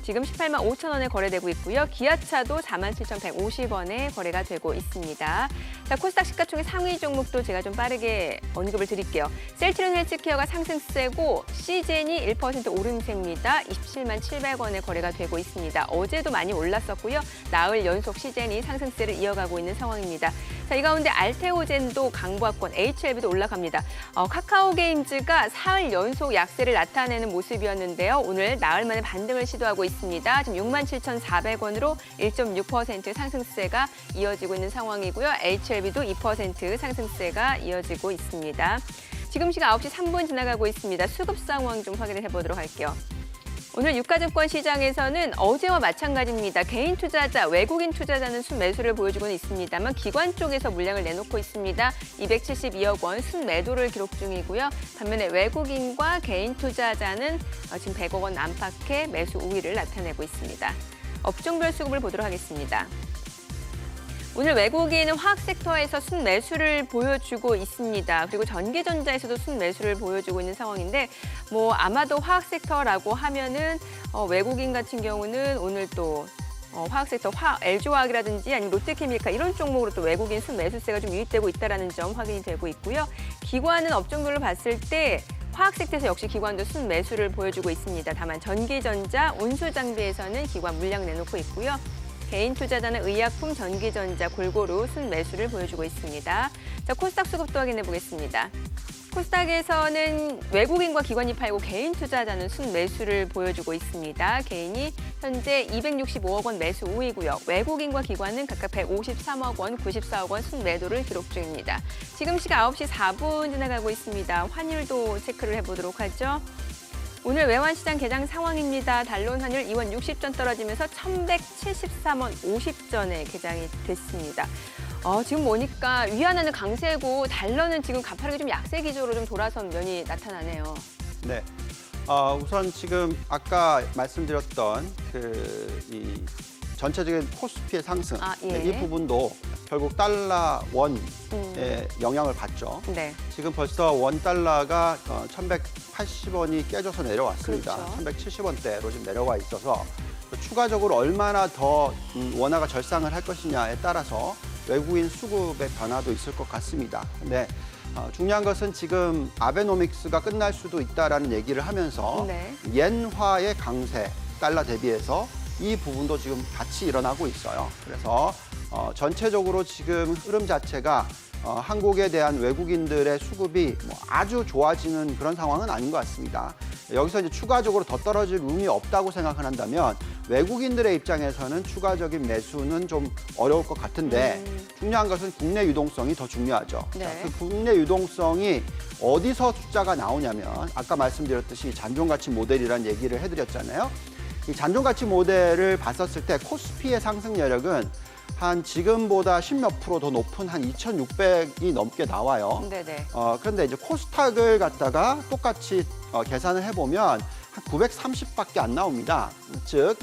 A: 지금 18만 5천 원에 거래되고 있고요. 기아차도 47,150원에 거래가 되고 있습니다. 자, 코스닥 시가총액 상위 종목도 제가 좀 빠르게 언급을 드릴게요. 셀트리온 헬스케어가 상승세고 시젠이 1% 오름세입니다. 27만 700원에 거래가 되고 있습니다. 어제도 많이 올랐었고요. 나흘 연속 시젠이 상승세를 이어가고 있는 상황입니다. 자, 이 가운데 알테오젠도 강보합권, HLB도 올라갑니다. 카카오게임즈가 사흘 연속 약세를 나타내는 모습이었는데요. 오늘 나흘 만에 반등을 시도하고 있습니다. 지금 67,400원으로 1.6% 상승세가 이어지고 있는 상황이고요. HLB도 2% 상승세가 이어지고 있습니다. 지금 시각 9시 3분 지나가고 있습니다. 수급 상황 좀 확인을 해보도록 할게요. 오늘 유가증권 시장에서는 어제와 마찬가지입니다. 개인 투자자, 외국인 투자자는 순매수를 보여주고는 있습니다만 기관 쪽에서 물량을 내놓고 있습니다. 272억 원 순매도를 기록 중이고요. 반면에 외국인과 개인 투자자는 지금 100억 원 안팎의 매수 우위를 나타내고 있습니다. 업종별 수급을 보도록 하겠습니다. 오늘 외국인은 화학 섹터에서 순매수를 보여주고 있습니다. 그리고 전기전자에서도 순매수를 보여주고 있는 상황인데 아마도 화학 섹터라고 하면은 외국인 같은 경우는 오늘 또 화학 섹터, LG화학이라든지 아니면 롯데케미칼 이런 쪽목으로 또 외국인 순매수세가 좀 유입되고 있다는 점 확인이 되고 있고요. 기관은 업종별로 봤을 때 화학 섹터에서 역시 기관도 순매수를 보여주고 있습니다. 다만 전기전자, 운수장비에서는 기관 물량 내놓고 있고요. 개인 투자자는 의약품, 전기전자 골고루 순매수를 보여주고 있습니다. 자, 코스닥 수급도 확인해 보겠습니다. 코스닥에서는 외국인과 기관이 팔고 개인 투자자는 순매수를 보여주고 있습니다. 개인이 현재 265억 원 매수 우위고요. 외국인과 기관은 각각 153억 원, 94억 원 순매도를 기록 중입니다. 지금 시각 9시 4분 지나가고 있습니다. 환율도 체크를 해보도록 하죠. 오늘 외환시장 개장 상황입니다. 달러원 환율 2원 60전 떨어지면서 1,173원 50전에 개장이 됐습니다. 지금 보니까 위안화는 강세고 달러는 지금 가파르게 좀 약세 기조로 좀 돌아선 면이 나타나네요.
B: 네. 우선 지금 아까 말씀드렸던 이 전체적인 코스피의 상승
A: 예.
B: 이 부분도 결국 달러 원의 영향을 받죠.
A: 네.
B: 지금 벌써 원 달러가 1,180원이 깨져서 내려왔습니다.
A: 그렇죠.
B: 1,170원대로 지금 내려와 있어서 추가적으로 얼마나 더 원화가 절상을 할 것이냐에 따라서 외국인 수급의 변화도 있을 것 같습니다. 근데 중요한 것은 지금 아베노믹스가 끝날 수도 있다라는 얘기를 하면서
A: 네.
B: 엔화의 강세, 달러 대비해서 이 부분도 지금 같이 일어나고 있어요. 그래서 전체적으로 지금 흐름 자체가 한국에 대한 외국인들의 수급이 뭐 아주 좋아지는 그런 상황은 아닌 것 같습니다. 여기서 이제 추가적으로 더 떨어질 룸이 없다고 생각을 한다면 외국인들의 입장에서는 추가적인 매수는 좀 어려울 것 같은데 중요한 것은 국내 유동성이 더 중요하죠.
A: 네.
B: 자, 그 국내 유동성이 어디서 숫자가 나오냐면 아까 말씀드렸듯이 잔존가치 모델이라는 얘기를 해드렸잖아요. 이 잔존가치 모델을 봤었을 때 코스피의 상승 여력은 한 지금보다 10몇 프로 더 높은 한 2,600이 넘게 나와요.
A: 네네.
B: 그런데 이제 코스닥을 갖다가 똑같이 계산을 해보면 한 930밖에 안 나옵니다. 즉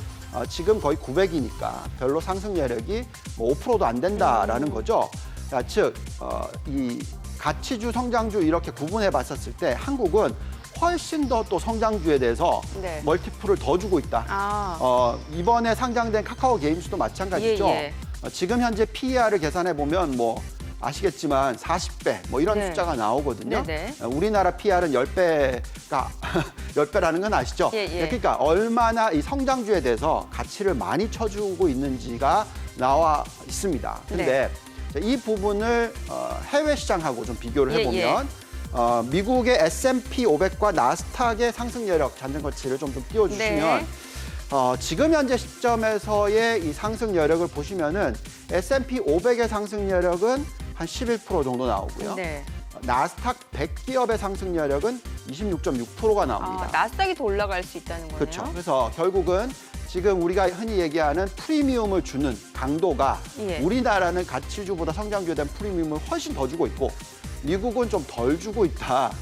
B: 지금 거의 900이니까 별로 상승 여력이 뭐 5%도 안 된다라는 거죠. 즉 이 가치주, 성장주 이렇게 구분해 봤었을 때 한국은 훨씬 더 또 성장주에 대해서
A: 네.
B: 멀티플을 더 주고 있다. 이번에 상장된 카카오 게임즈도 마찬가지죠.
A: 예.
B: 지금 현재 PER을 계산해 보면 뭐 아시겠지만 40배 뭐 이런
A: 네.
B: 숫자가 나오거든요.
A: 네네.
B: 우리나라 PER은 10배가 10배라는 건 아시죠?
A: 예.
B: 그러니까 얼마나 이 성장주에 대해서 가치를 많이 쳐주고 있는지가 나와 있습니다. 근데 이 부분을 해외 시장하고 좀 비교를 해보면 미국의 S&P 500과 나스닥의 상승 여력 잔존가치를 좀 띄워주시면
A: 네.
B: 지금 현재 시점에서의 이 상승 여력을 보시면은 S&P 500의 상승 여력은 한 11% 정도 나오고요.
A: 네.
B: 나스닥 100기업의 상승 여력은 26.6%가 나옵니다.
A: 나스닥이 더 올라갈 수 있다는 거네요.
B: 그렇죠. 그래서 결국은 지금 우리가 흔히 얘기하는 프리미엄을 주는 강도가
A: 예.
B: 우리나라는 가치주보다 성장주에 대한 프리미엄을 훨씬 더 주고 있고 미국은 좀 덜 주고 있다.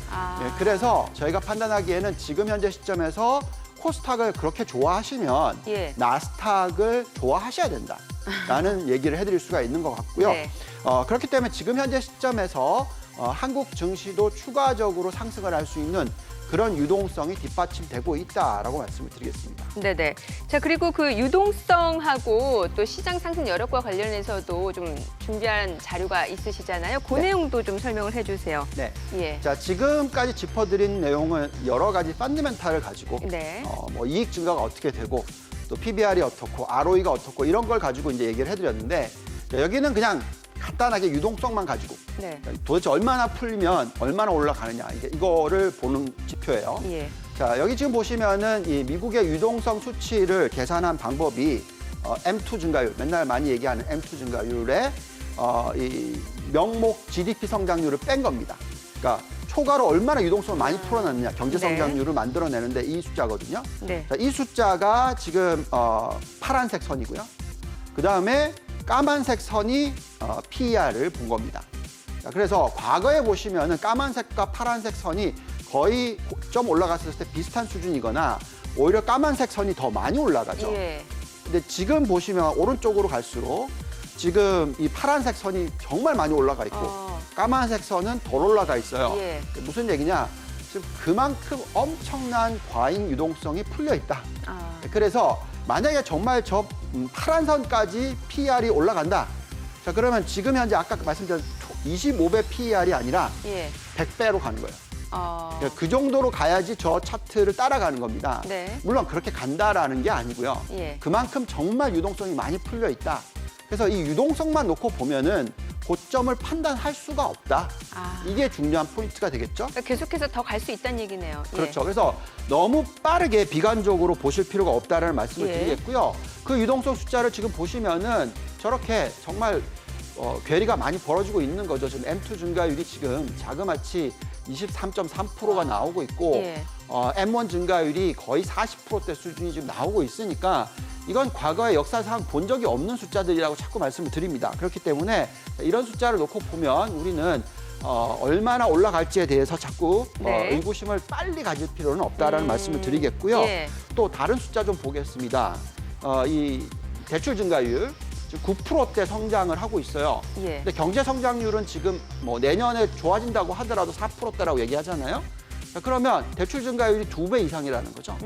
B: 그래서 저희가 판단하기에는 지금 현재 시점에서 코스닥을 그렇게 좋아하시면
A: 예.
B: 나스닥을 좋아하셔야 된다라는 얘기를 해드릴 수가 있는 것 같고요.
A: 네.
B: 그렇기 때문에 지금 현재 시점에서 한국 증시도 추가적으로 상승을 할 수 있는 그런 유동성이 뒷받침되고 있다라고 말씀을 드리겠습니다.
A: 네네. 자, 그리고 그 유동성하고 또 시장 상승 여력과 관련해서도 좀 준비한 자료가 있으시잖아요. 그
B: 네.
A: 내용도 좀 설명을 해주세요.
B: 네.
A: 예.
B: 자, 지금까지 짚어드린 내용은 여러 가지 펀드멘탈을 가지고
A: 네.
B: 뭐 이익 증가가 어떻게 되고 또 PBR이 어떻고 ROE가 어떻고 이런 걸 가지고 이제 얘기를 해드렸는데 여기는 그냥 간단하게 유동성만 가지고
A: 네.
B: 도대체 얼마나 풀리면 얼마나 올라가느냐 이거를 보는 지표예요.
A: 예.
B: 자, 여기 지금 보시면은 이 미국의 유동성 수치를 계산한 방법이 M2 증가율, 맨날 많이 얘기하는 M2 증가율에 이 명목 GDP 성장률을 뺀 겁니다. 그러니까 초과로 얼마나 유동성을 많이 풀어놨느냐, 경제 성장률을 만들어내는데 이 숫자거든요.
A: 네.
B: 자, 이 숫자가 지금 파란색 선이고요. 그 다음에 까만색 선이 PER을 본 겁니다. 자, 그래서 과거에 보시면은 까만색과 파란색 선이 거의 좀 올라갔을 때 비슷한 수준이거나 오히려 까만색 선이 더 많이 올라가죠.
A: 예.
B: 근데 지금 보시면 오른쪽으로 갈수록 지금 이 파란색 선이 정말 많이 올라가 있고 까만색 선은 덜 올라가 있어요.
A: 예.
B: 무슨 얘기냐? 지금 그만큼 엄청난 과잉 유동성이 풀려 있다. 그래서 만약에 정말 저 파란 선까지 PER이 올라간다. 자, 그러면 지금 현재 아까 말씀드린 25배 PER이 아니라
A: 예.
B: 100배로 가는 거예요. 그 정도로 가야지 저 차트를 따라가는 겁니다.
A: 네.
B: 물론 그렇게 간다라는 게 아니고요.
A: 예.
B: 그만큼 정말 유동성이 많이 풀려 있다. 그래서 이 유동성만 놓고 보면은 고점을 판단할 수가 없다. 이게 중요한 포인트가 되겠죠?
A: 그러니까 계속해서 더 갈 수 있다는 얘기네요. 예.
B: 그렇죠. 그래서 너무 빠르게 비관적으로 보실 필요가 없다라는 말씀을
A: 예.
B: 드리겠고요. 그 유동성 숫자를 지금 보시면은 저렇게 정말 괴리가 많이 벌어지고 있는 거죠. 지금 M2 증가율이 지금 자그마치 23.3%가 나오고 있고
A: 예.
B: M1 증가율이 거의 40%대 수준이 지금 나오고 있으니까 이건 과거의 역사상 본 적이 없는 숫자들이라고 자꾸 말씀을 드립니다. 그렇기 때문에 이런 숫자를 놓고 보면 우리는 얼마나 올라갈지에 대해서 자꾸
A: 네.
B: 의구심을 빨리 가질 필요는 없다라는 말씀을 드리겠고요.
A: 예.
B: 또 다른 숫자 좀 보겠습니다. 이 대출 증가율 9%대 성장을 하고 있어요.
A: 예.
B: 근데 경제 성장률은 지금 뭐 내년에 좋아진다고 하더라도 4%대라고 얘기하잖아요. 자, 그러면 대출 증가율이 2배 이상이라는 거죠.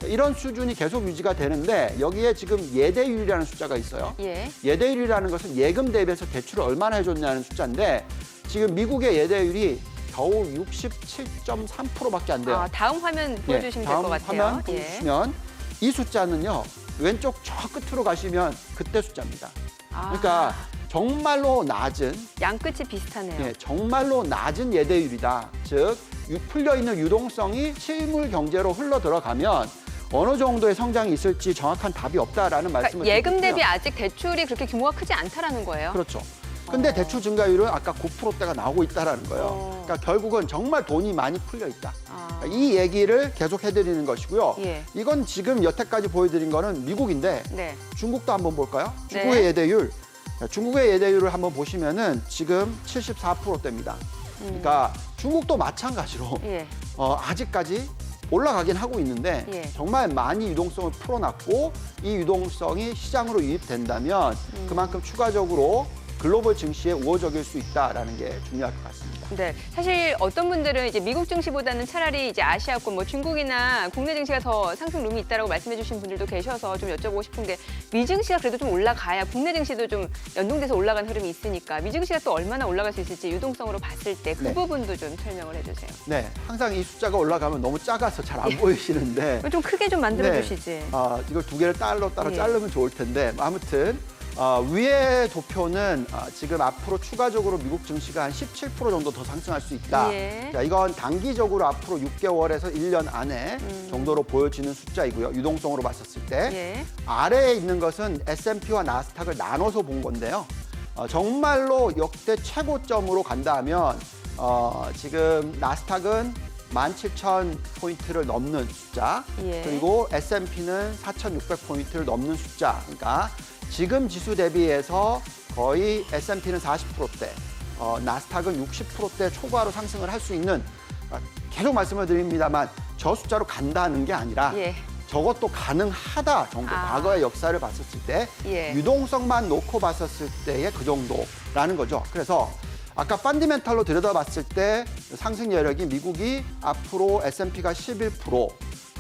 B: 이런 수준이 계속 유지가 되는데 여기에 지금 예대율이라는 숫자가 있어요.
A: 예.
B: 예대율이라는 것은 예금 대비해서 대출을 얼마나 해줬냐는 숫자인데 지금 미국의 예대율이 겨우 67.3%밖에 안 돼요.
A: 다음 화면 보여주시면 될 것 같아요.
B: 다음 화면 보여주시면 이 숫자는요. 왼쪽 저 끝으로 가시면 그때 숫자입니다. 그러니까 정말로 낮은
A: 양 끝이 비슷하네요.
B: 정말로 낮은 예대율이다. 즉 풀려있는 유동성이 실물 경제로 흘러 들어가면 어느 정도의 성장이 있을지 정확한 답이 없다라는 말씀을
A: 그러니까 예금
B: 드리고요.
A: 대비 아직 대출이 그렇게 규모가 크지 않다라는 거예요.
B: 그렇죠. 근데 대출 증가율은 아까 9%대가 나오고 있다라는 거예요. 그러니까 결국은 정말 돈이 많이 풀려 있다. 이 얘기를 계속 해드리는 것이고요.
A: 예.
B: 이건 지금 여태까지 보여드린 거는 미국인데
A: 네.
B: 중국도 한번 볼까요? 중국의 예대율. 중국의 예대율을 한번 보시면은 지금 74%대입니다. 그러니까 중국도 마찬가지로
A: 예.
B: 아직까지 올라가긴 하고 있는데
A: 예.
B: 정말 많이 유동성을 풀어놨고 이 유동성이 시장으로 유입된다면 그만큼 추가적으로 글로벌 증시에 우호적일 수 있다라는 게 중요할 것 같습니다.
A: 네, 사실 어떤 분들은 이제 미국 증시보다는 차라리 이제 아시아권, 뭐 중국이나 국내 증시가 더 상승 룸이 있다라고 말씀해주신 분들도 계셔서 좀 여쭤보고 싶은 게 미 증시가 그래도 좀 올라가야 국내 증시도 좀 연동돼서 올라가는 흐름이 있으니까 미 증시가 또 얼마나 올라갈 수 있을지 유동성으로 봤을 때 그
B: 네.
A: 부분도 좀 설명을 해주세요.
B: 네, 항상 이 숫자가 올라가면 너무 작아서 잘 안 보이시는데
A: 좀 크게 좀 만들어 주시지.
B: 이걸 두 개를 따로
A: 예.
B: 자르면 좋을 텐데 아무튼 위의 도표는 지금 앞으로 추가적으로 미국 증시가 한 17% 정도 더 상승할 수 있다.
A: 예.
B: 자, 이건 단기적으로 앞으로 6개월에서 1년 안에 정도로 보여지는 숫자이고요. 유동성으로 봤었을 때.
A: 예.
B: 아래에 있는 것은 S&P와 나스닥을 나눠서 본 건데요. 정말로 역대 최고점으로 간다 하면 지금 나스닥은 17,000포인트를 넘는 숫자,
A: 예.
B: 그리고 S&P는 4,600포인트를 넘는 숫자. 그러니까 지금 지수 대비해서 거의 S&P는 40%대, 나스닥은 60%대 초과로 상승을 할 수 있는, 계속 말씀을 드립니다만 저 숫자로 간다는 게 아니라
A: 예.
B: 저것도 가능하다 정도, 과거의 역사를 봤었을 때
A: 예.
B: 유동성만 놓고 봤었을 때의 그 정도라는 거죠. 그래서 아까 펀디멘탈로 들여다봤을 때 상승 여력이 미국이 앞으로 S&P가 11%,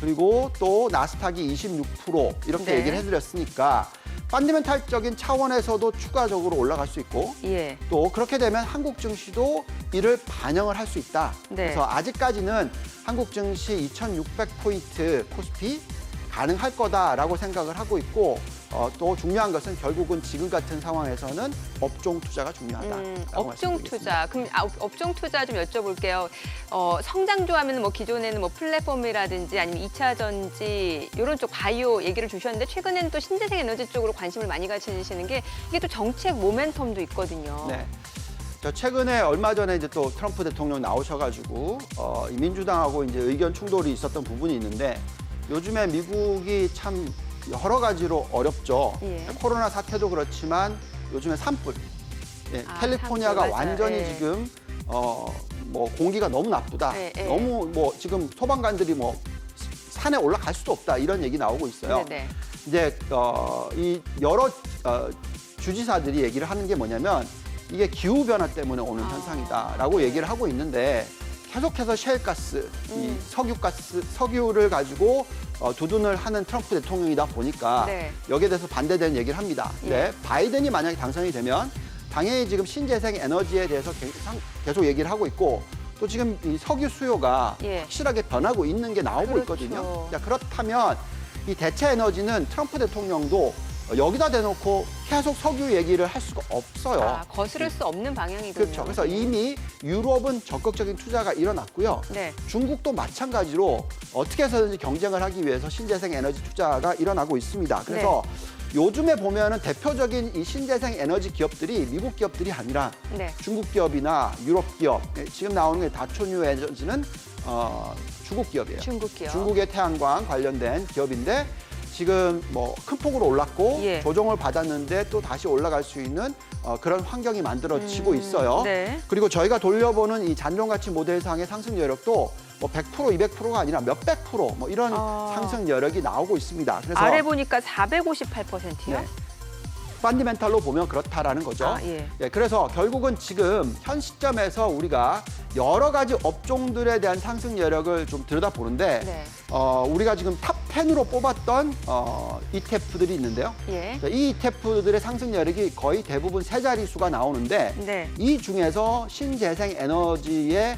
B: 그리고 또 나스닥이 26% 이렇게
A: 네.
B: 얘기를 해드렸으니까 펀디멘탈적인 차원에서도 추가적으로 올라갈 수 있고
A: 예.
B: 또 그렇게 되면 한국 증시도 이를 반영을 할 수 있다.
A: 네.
B: 그래서 아직까지는 한국 증시 2,600포인트 코스피 가능할 거다라고 생각을 하고 있고 또 중요한 것은 결국은 지금 같은 상황에서는 업종 투자가 중요하다.
A: 업종 투자. 그럼 업종 투자 좀 여쭤볼게요. 성장주하면 뭐 기존에는 뭐 플랫폼이라든지 아니면 2차 전지 이런 쪽 바이오 얘기를 주셨는데 최근에는 또 신재생 에너지 쪽으로 관심을 많이 가지시는 게 이게 또 정책 모멘텀도 있거든요.
B: 네. 최근에 얼마 전에 이제 또 트럼프 대통령 나오셔가지고 이 민주당하고 이제 의견 충돌이 있었던 부분이 있는데 요즘에 미국이 참 여러 가지로 어렵죠.
A: 예.
B: 코로나 사태도 그렇지만 요즘에 산불. 캘리포니아가
A: 산불, 맞아요.
B: 완전히
A: 예.
B: 지금 뭐 공기가 너무 나쁘다.
A: 예, 예.
B: 너무 뭐 지금 소방관들이 뭐 산에 올라갈 수도 없다 이런 얘기 나오고 있어요.
A: 네네.
B: 이제 이 여러 주지사들이 얘기를 하는 게 뭐냐면 이게 기후 변화 때문에 오는 현상이다라고 얘기를 하고 있는데 계속해서 셰일가스, 이 석유를 가지고 두둔을 하는 트럼프 대통령이다 보니까
A: 네.
B: 여기에 대해서 반대되는 얘기를 합니다. 근데 바이든이 만약에 당선이 되면 당연히 지금 신재생 에너지에 대해서 계속 얘기를 하고 있고 또 지금 이 석유 수요가
A: 예.
B: 확실하게 변하고 있는 게 나오고
A: 그렇죠.
B: 있거든요. 자, 그렇다면 이 대체 에너지는 트럼프 대통령도 여기다 대놓고 계속 석유 얘기를 할 수가 없어요.
A: 거스를 수 없는 방향이군요.
B: 그렇죠. 그래서 이미 유럽은 적극적인 투자가 일어났고요.
A: 네.
B: 중국도 마찬가지로 어떻게 해서든지 경쟁을 하기 위해서 신재생 에너지 투자가 일어나고 있습니다. 그래서 요즘에 보면은 대표적인 이 신재생 에너지 기업들이 미국 기업들이 아니라
A: 네.
B: 중국 기업이나 유럽 기업, 지금 나오는 게 다초뉴 에너지는 중국 기업이에요.
A: 중국 기업.
B: 중국의 태양광 관련된 기업인데 지금 뭐 큰 폭으로 올랐고
A: 예.
B: 조정을 받았는데 또 다시 올라갈 수 있는 그런 환경이 만들어지고 있어요.
A: 네.
B: 그리고 저희가 돌려보는 이 잔존가치 모델상의 상승 여력도 뭐 100%, 200%가 아니라 몇백 프로 뭐 이런 상승 여력이 나오고 있습니다. 그래서
A: 아래 보니까 458%요?
B: 네. 펀디멘탈로 보면 그렇다라는 거죠.
A: 예.
B: 그래서 결국은 지금 현 시점에서 우리가 여러 가지 업종들에 대한 상승 여력을 좀 들여다보는데
A: 네.
B: 우리가 지금 탑 10으로 뽑았던 ETF들이 있는데요.
A: 예.
B: 이 ETF들의 상승 여력이 거의 대부분 세 자릿수가 나오는데
A: 네.
B: 이 중에서 신재생 에너지의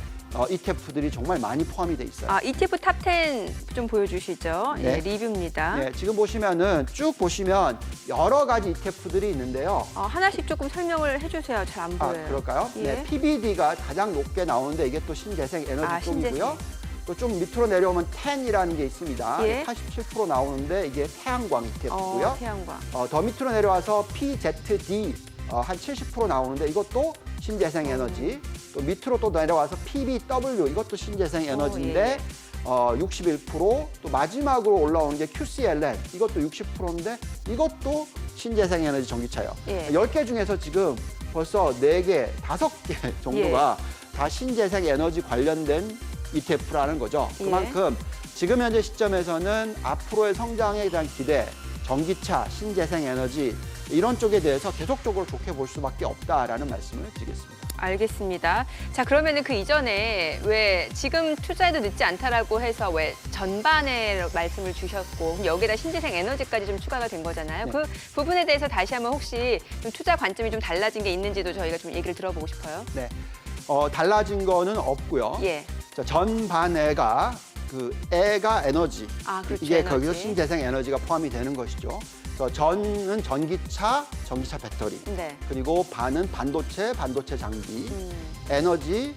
B: ETF들이 정말 많이 포함이 돼 있어요.
A: ETF 탑10 좀 보여주시죠.
B: 네.
A: 예, 리뷰입니다.
B: 네, 지금 보시면은 쭉 보시면 여러 가지 ETF들이 있는데요.
A: 하나씩 조금 설명을 해주세요. 잘 안 보여요.
B: 그럴까요?
A: 예.
B: 네, PBD가 가장 높게 나오는데 이게 또 신재생 에너지 쪽이고요.
A: 신재생.
B: 또 좀 밑으로 내려오면 TEN이라는 게 있습니다.
A: 예.
B: 87% 나오는데 이게 태양광 ETF고요.
A: 태양광.
B: 더 밑으로 내려와서 PZD 한 70% 나오는데 이것도 신재생 에너지. 또 밑으로 또 내려와서 PBW 이것도 신재생 에너지인데 61%. 또 마지막으로 올라오는 게 QCLN 이것도 60%인데 이것도 신재생 에너지 전기차예요.
A: 예.
B: 10개 중에서 지금 벌써 4개, 5개 정도가 다 신재생 에너지 관련된 ETF라는 거죠. 그만큼 지금 현재 시점에서는 앞으로의 성장에 대한 기대, 전기차, 신재생 에너지 이런 쪽에 대해서 계속적으로 좋게 볼 수밖에 없다라는 말씀을 드리겠습니다.
A: 알겠습니다. 자, 그러면은 그 이전에 왜 지금 투자해도 늦지 않다라고 해서 왜 전반에 말씀을 주셨고 그럼 여기다 신재생 에너지까지 좀 추가가 된 거잖아요.
B: 네.
A: 그 부분에 대해서 다시 한번 혹시 좀 투자 관점이 좀 달라진 게 있는지도 저희가 좀 얘기를 들어보고 싶어요.
B: 네, 달라진 거는 없고요.
A: 예.
B: 자, 전반에가 애가 에너지.
A: 그렇죠.
B: 이게
A: 에너지.
B: 거기서 신재생 에너지가 포함이 되는 것이죠. 그래서 전은 전기차 배터리.
A: 네.
B: 그리고 반은 반도체 장비. 에너지,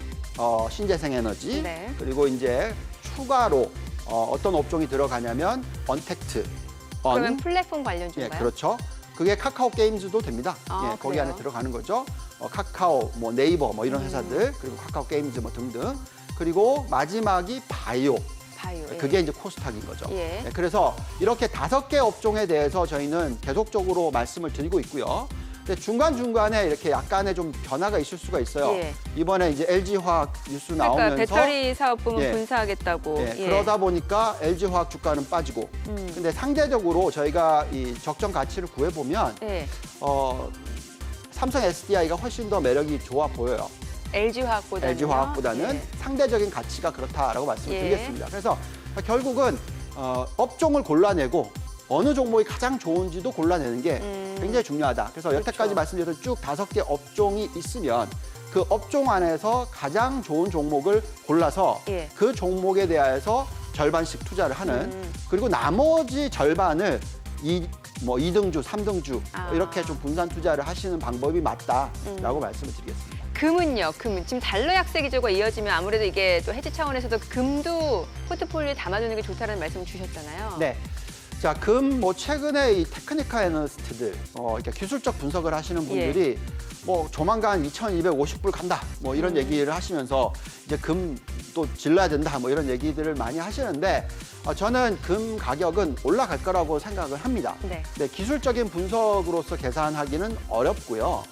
B: 신재생 에너지.
A: 네.
B: 그리고 이제 추가로 어떤 업종이 들어가냐면 언택트.
A: 그러면 플랫폼 관련주인가요?
B: 예, 그렇죠. 그게 카카오 게임즈도 됩니다. 예, 거기
A: 그래요?
B: 안에 들어가는 거죠. 카카오, 네이버 이런 회사들 그리고 카카오 게임즈 등등. 그리고 마지막이 바이오.
A: 예.
B: 그게 이제 코스닥인 거죠.
A: 예.
B: 네, 그래서 이렇게 5개 업종에 대해서 저희는 계속적으로 말씀을 드리고 있고요. 근데 중간중간에 이렇게 약간의 좀 변화가 있을 수가 있어요.
A: 예.
B: 이번에 이제 LG화학 뉴스
A: 그러니까
B: 나오면서
A: 배터리 사업 부문
B: 예.
A: 분사하겠다고.
B: 그러다 보니까 LG화학 주가는 빠지고 근데 상대적으로 저희가 이 적정 가치를 구해보면
A: 예.
B: 삼성 SDI가 훨씬 더 매력이 좋아 보여요. LG화학보다는 상대적인 가치가 그렇다라고 말씀을
A: 예.
B: 드리겠습니다. 그래서 결국은 업종을 골라내고 어느 종목이 가장 좋은지도 골라내는 게 굉장히 중요하다. 그래서 여태까지 말씀드렸던 쭉 5개 업종이 있으면 그 업종 안에서 가장 좋은 종목을 골라서
A: 예.
B: 그 종목에 대해서 절반씩 투자를 하는 그리고 나머지 절반을 2등주, 3등주 이렇게 좀 분산 투자를 하시는 방법이 맞다라고 말씀을 드리겠습니다.
A: 금은요, 금. 지금 달러 약세 기조가 이어지면 아무래도 이게 또 해지 차원에서도 금도 포트폴리오에 담아두는 게 좋다는 말씀을 주셨잖아요.
B: 네. 자, 금 최근에 이 테크니컬 애널리스트들 이렇게 기술적 분석을 하시는 분들이 조만간 2,250불 간다. 이런 얘기를 하시면서 이제 금 또 질러야 된다. 이런 얘기들을 많이 하시는데 저는 금 가격은 올라갈 거라고 생각을 합니다.
A: 네.
B: 네, 기술적인 분석으로 계산하기는 어렵고요.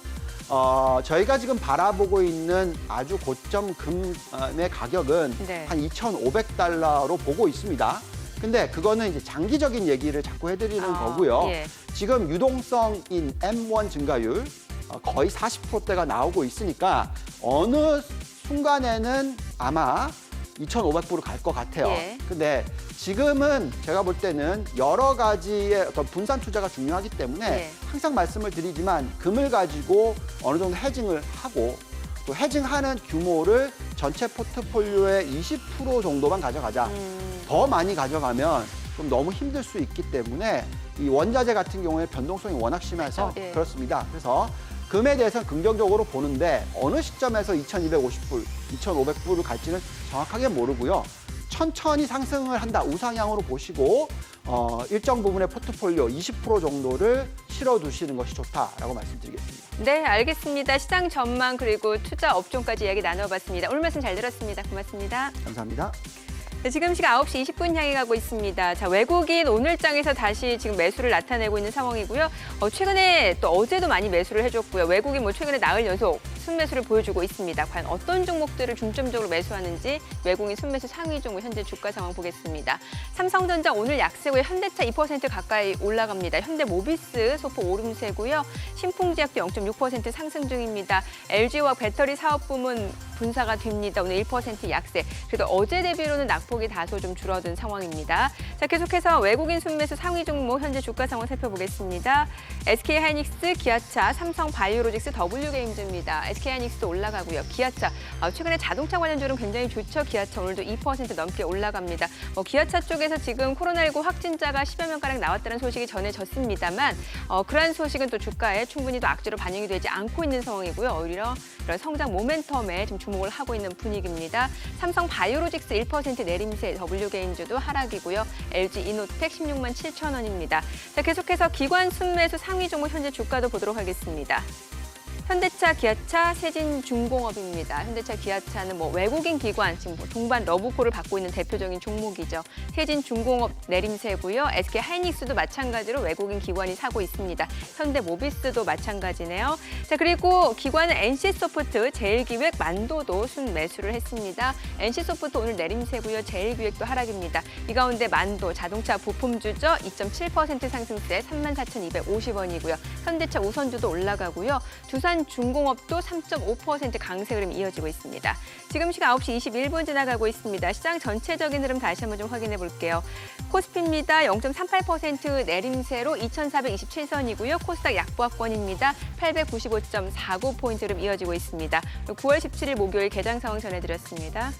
B: 저희가 지금 바라보고 있는 아주 고점 금의 가격은
A: 네.
B: 한 2,500달러로 보고 있습니다. 근데 그거는 이제 장기적인 얘기를 자꾸 해드리는 거고요.
A: 예.
B: 지금 유동성인 M1 증가율 거의 40%대가 나오고 있으니까 어느 순간에는 아마 2,500불을 갈 것 같아요.
A: 예.
B: 근데 지금은 제가 볼 때는 여러 가지의 어떤 분산 투자가 중요하기 때문에
A: 예.
B: 항상 말씀을 드리지만 금을 가지고 어느 정도 헤징을 하고 또 헤징하는 규모를 전체 포트폴리오의 20% 정도만 가져가자. 더 많이 가져가면 좀 너무 힘들 수 있기 때문에 이 원자재 같은 경우에 변동성이 워낙 심해서
A: 그렇죠. 예.
B: 그렇습니다. 그래서 금에 대해서는 긍정적으로 보는데 어느 시점에서 2,250불, 2,500불을 갈지는 정확하게 모르고요. 천천히 상승을 한다, 우상향으로 보시고 일정 부분의 포트폴리오 20% 정도를 실어두시는 것이 좋다라고 말씀드리겠습니다.
A: 네, 알겠습니다. 시장 전망 그리고 투자 업종까지 이야기 나눠봤습니다. 오늘 말씀 잘 들었습니다. 고맙습니다.
B: 감사합니다.
A: 네, 지금 시각 9시 20분 향해 가고 있습니다. 자, 외국인 오늘장에서 다시 지금 매수를 나타내고 있는 상황이고요. 최근에 또 어제도 많이 매수를 해줬고요. 외국인 최근에 나흘 연속 순매수를 보여주고 있습니다. 과연 어떤 종목들을 중점적으로 매수하는지 외국인 순매수 상위 종목 현재 주가 상황 보겠습니다. 삼성전자 오늘 약세고요. 현대차 2% 가까이 올라갑니다. 현대모비스 소폭 오름세고요. 신풍제약도 0.6% 상승 중입니다. LG화학 배터리 사업 부문 분사가 됩니다. 오늘 1% 약세. 그래도 어제 대비로는 낙폭이 다소 좀 줄어든 상황입니다. 자, 계속해서 외국인 순매수 상위 종목 현재 주가 상황 살펴보겠습니다. SK하이닉스, 기아차, 삼성바이오로직스, W게임즈입니다. SK하이닉스도 올라가고요. 기아차, 최근에 자동차 관련주는 굉장히 좋죠. 기아차 오늘도 2% 넘게 올라갑니다. 기아차 쪽에서 지금 코로나19 확진자가 10여 명가량 나왔다는 소식이 전해졌습니다만 그러한 소식은 또 주가에 충분히 또 악재로 반영이 되지 않고 있는 상황이고요. 오히려 이런 성장 모멘텀에 좀 주목을 하고 있는 분위기입니다. 삼성 바이오로직스 1% 내림세, W게인주도 하락이고요. LG 이노텍 16만 7천 원입니다. 자, 계속해서 기관 순매수 상위 종목 현재 주가도 보도록 하겠습니다. 현대차, 기아차, 세진중공업입니다. 현대차, 기아차는 외국인 기관, 지금 동반 러브콜을 받고 있는 대표적인 종목이죠. 세진중공업 내림세고요. SK하이닉스도 마찬가지로 외국인 기관이 사고 있습니다. 현대모비스도 마찬가지네요. 자, 그리고 기관은 NC소프트, 제일기획, 만도도 순매수를 했습니다. NC소프트 오늘 내림세고요. 제일기획도 하락입니다. 이 가운데 만도, 자동차 부품주죠. 2.7% 상승세 34,250원이고요. 현대차 우선주도 올라가고요. 두산중공업도 3.5% 강세 흐름이 이어지고 있습니다. 지금 시각 9시 21분 지나가고 있습니다. 시장 전체적인 흐름 다시 한번 좀 확인해 볼게요. 코스피입니다. 0.38% 내림세로 2,427선이고요. 코스닥 약보합권입니다. 895.49포인트 흐름 이어지고 있습니다. 9월 17일 목요일 개장 상황 전해드렸습니다.